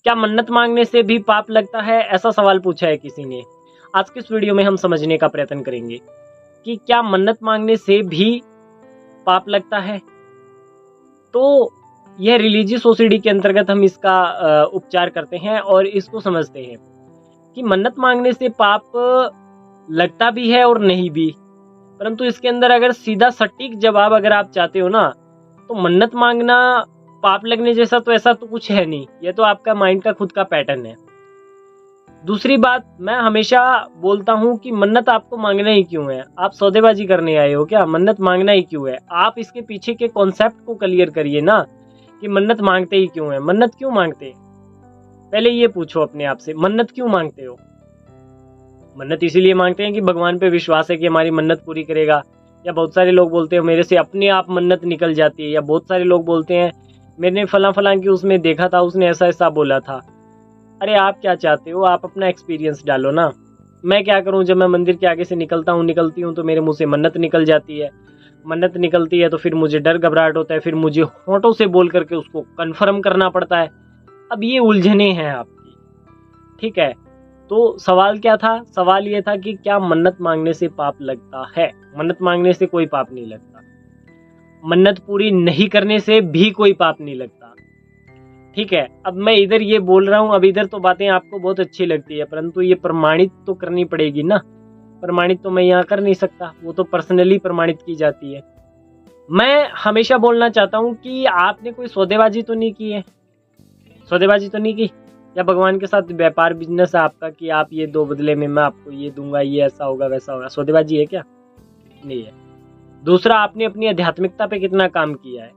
क्या मन्नत मांगने से भी पाप लगता है? ऐसा सवाल पूछा है किसी ने। आज के इस वीडियो में हम समझने का प्रयत्न करेंगे कि क्या मन्नत मांगने से भी पाप लगता है। तो यह रिलीजियस ओसीडी के अंतर्गत हम इसका उपचार करते हैं और इसको समझते हैं कि मन्नत मांगने से पाप लगता भी है और नहीं भी। परंतु इसके अंदर अगर सीधा सटीक जवाब अगर आप चाहते हो ना, तो मन्नत मांगना पाप लगने जैसा तो ऐसा तो कुछ है नहीं। ये तो आपका माइंड का खुद का पैटर्न है। दूसरी बात, मैं हमेशा बोलता हूं कि मन्नत आपको मांगना ही क्यों है? आप सौदेबाजी करने आए हो क्या? मन्नत मांगना ही क्यों है? आप इसके पीछे के कॉन्सेप्ट को क्लियर करिए ना, कि मन्नत मांगते ही क्यों है? मन्नत क्यों मांगते हैं? पहले ये पूछो अपने आप से, मन्नत क्यों मांगते हो? मन्नत इसीलिए मांगते हैं कि भगवान पे विश्वास है कि हमारी मन्नत पूरी करेगा। या बहुत सारे लोग बोलते हैं मेरे से अपने आप मन्नत निकल जाती है। या बहुत सारे लोग बोलते हैं मैंने फला की उसमें देखा था, उसने ऐसा ऐसा बोला था। अरे आप क्या चाहते हो? आप अपना एक्सपीरियंस डालो ना। मैं क्या करूं, जब मैं मंदिर के आगे से निकलती हूं तो मेरे मुंह से मन्नत निकल जाती है। मन्नत निकलती है तो फिर मुझे डर घबराहट होता है, फिर मुझे होंठों से बोल करके उसको कन्फर्म करना पड़ता है। अब ये उलझने हैं आपकी, ठीक है। तो सवाल क्या था? सवाल ये था कि क्या मन्नत मांगने से पाप लगता है? मन्नत मांगने से कोई पाप नहीं लगता। मन्नत पूरी नहीं करने से भी कोई पाप नहीं लगता, ठीक है। अब मैं इधर ये बोल रहा हूं, अब इधर तो बातें आपको बहुत अच्छी लगती है, परंतु ये प्रमाणित तो करनी पड़ेगी ना। प्रमाणित तो मैं यहाँ कर नहीं सकता, वो तो पर्सनली प्रमाणित की जाती है। मैं हमेशा बोलना चाहता हूँ कि आपने कोई सौदेबाजी तो नहीं की है, सौदेबाजी तो नहीं की। या भगवान के साथ व्यापार बिजनेस है आपका कि आप ये दो बदले में मैं आपको ये दूंगा, ये ऐसा होगा वैसा होगा। सौदेबाजी है क्या? नहीं है। दूसरा, आपने अपनी आध्यात्मिकता पे कितना काम किया है?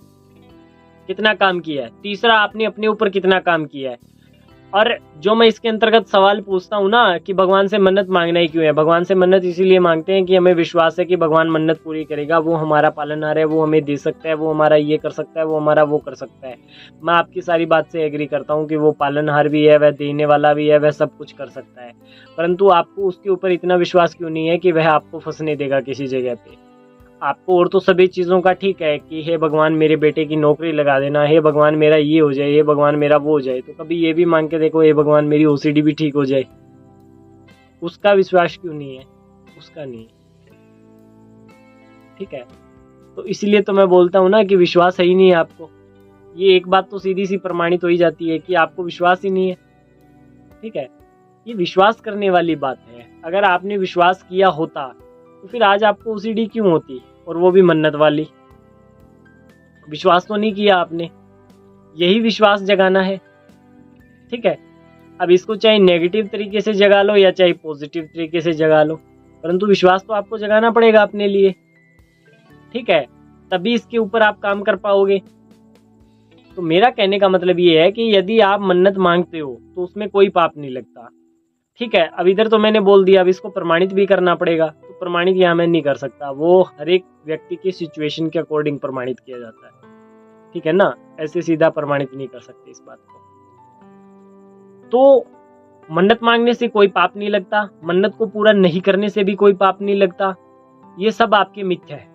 कितना काम किया है? तीसरा, आपने अपने ऊपर कितना काम किया है? और जो मैं इसके अंतर्गत सवाल पूछता हूँ ना कि भगवान से मन्नत मांगना ही क्यों है? भगवान से मन्नत इसीलिए मांगते हैं कि हमें विश्वास है कि भगवान मन्नत पूरी करेगा, वो हमारा पालनहार है, वो हमें दे सकता है, वो हमारा ये कर सकता है, वो हमारा वो कर सकता है। मैं आपकी सारी बात से एग्री करता हूँ कि वो पालनहार भी है, वह देने वाला भी है, वह सब कुछ कर सकता है। परंतु आपको उसके ऊपर इतना विश्वास क्यों नहीं है कि वह आपको फंसने देगा किसी जगह पे? आपको और तो सभी चीज़ों का ठीक है कि हे भगवान मेरे बेटे की नौकरी लगा देना, हे भगवान मेरा ये हो जाए, हे भगवान मेरा वो हो जाए। तो कभी ये भी मांग के देखो, हे भगवान मेरी ओसीडी भी ठीक हो जाए। उसका विश्वास क्यों नहीं है? उसका नहीं है, ठीक है। तो इसलिए तो मैं बोलता हूँ ना कि विश्वास है ही नहीं है आपको। ये एक बात तो सीधी सी प्रमाणित हो ही जाती है कि आपको विश्वास ही नहीं है, ठीक है। ये विश्वास करने वाली बात है। अगर आपने विश्वास किया होता तो फिर आज आपको ओसीडी क्यों होती, और वो भी मन्नत वाली? विश्वास तो नहीं किया आपने, यही विश्वास जगाना है, ठीक है। अब इसको चाहे नेगेटिव तरीके से जगा लो या चाहे पॉजिटिव तरीके से जगा लो, परंतु विश्वास तो आपको जगाना पड़ेगा अपने लिए, ठीक है। तभी इसके ऊपर आप काम कर पाओगे। तो मेरा कहने का मतलब ये है कि यदि आप मन्नत मांगते हो तो उसमें कोई पाप नहीं लगता, ठीक है। अब इधर तो मैंने बोल दिया, अब इसको प्रमाणित भी करना पड़ेगा। तो प्रमाणित यहाँ मैं नहीं कर सकता, वो हर एक व्यक्ति की सिचुएशन के अकॉर्डिंग प्रमाणित किया जाता है, ठीक है ना। ऐसे सीधा प्रमाणित नहीं कर सकते इस बात को। तो मन्नत मांगने से कोई पाप नहीं लगता, मन्नत को पूरा नहीं करने से भी कोई पाप नहीं लगता। ये सब आपके मिथ्य है,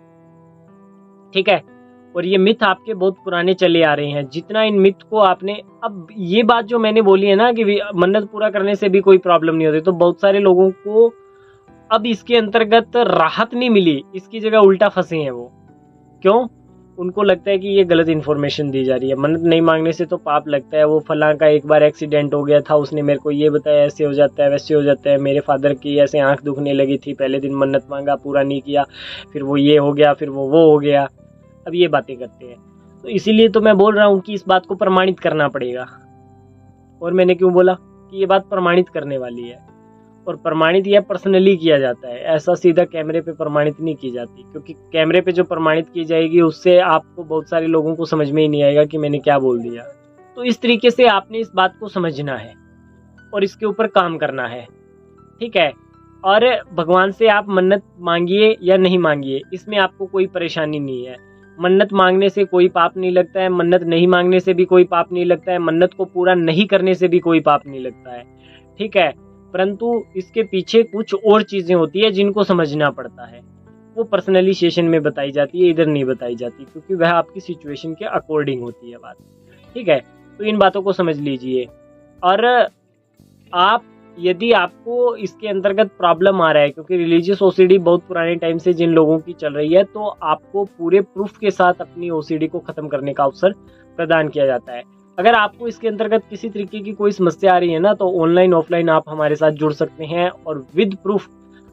ठीक है। और ये मिथ आपके बहुत पुराने चले आ रहे हैं। जितना इन मिथ को आपने, अब ये बात जो मैंने बोली है ना कि मन्नत पूरा करने से भी कोई प्रॉब्लम नहीं होती, तो बहुत सारे लोगों को अब इसके अंतर्गत राहत नहीं मिली, इसकी जगह उल्टा फंसे हैं वो। क्यों? उनको लगता है कि ये गलत इन्फॉर्मेशन दी जा रही है। मन्नत नहीं मांगने से तो पाप लगता है, वो फलां का एक बार एक्सीडेंट हो गया था, उसने मेरे को ये बताया, ऐसे हो जाता है वैसे हो जाता है। मेरे फादर की ऐसे आंख दुखने लगी थी, पहले दिन मन्नत मांगा, पूरा नहीं किया, फिर वो ये हो गया, फिर वो हो गया। अब ये बातें करते हैं। तो इसीलिए तो मैं बोल रहा हूँ कि इस बात को प्रमाणित करना पड़ेगा। और मैंने क्यों बोला कि ये बात प्रमाणित करने वाली है? और प्रमाणित यह पर्सनली किया जाता है, ऐसा सीधा कैमरे पे प्रमाणित नहीं की जाती। क्योंकि कैमरे पे जो प्रमाणित की जाएगी उससे आपको बहुत सारे लोगों को समझ में ही नहीं आएगा कि मैंने क्या बोल दिया। तो इस तरीके से आपने इस बात को समझना है और इसके ऊपर काम करना है, ठीक है। और भगवान से आप मन्नत मांगिए या नहीं मांगिए, इसमें आपको कोई परेशानी नहीं है। मन्नत मांगने से कोई पाप नहीं लगता है, मन्नत नहीं मांगने से भी कोई पाप नहीं लगता है, मन्नत को पूरा नहीं करने से भी कोई पाप नहीं लगता है, ठीक है। परंतु इसके पीछे कुछ और चीजें होती है जिनको समझना पड़ता है। वो पर्सनली सेशन में बताई जाती है, इधर नहीं बताई जाती, क्योंकि वह आपकी सिचुएशन के अकॉर्डिंग होती है बात, ठीक है। तो इन बातों को समझ लीजिए। और आप यदि आपको इसके अंतर्गत प्रॉब्लम आ रहा है, क्योंकि रिलीजियस ओसीडी बहुत पुराने टाइम से जिन लोगों की चल रही है, तो आपको पूरे प्रूफ के साथ अपनी ओसीडी को खत्म करने का अवसर प्रदान किया जाता है। अगर आपको इसके अंतर्गत किसी तरीके की कोई समस्या आ रही है ना, तो ऑनलाइन ऑफलाइन आप हमारे साथ जुड़ सकते हैं और विद प्रूफ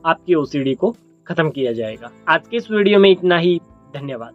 आपकी ओसीडी को खत्म किया जाएगा। आज के इस वीडियो में इतना ही। धन्यवाद।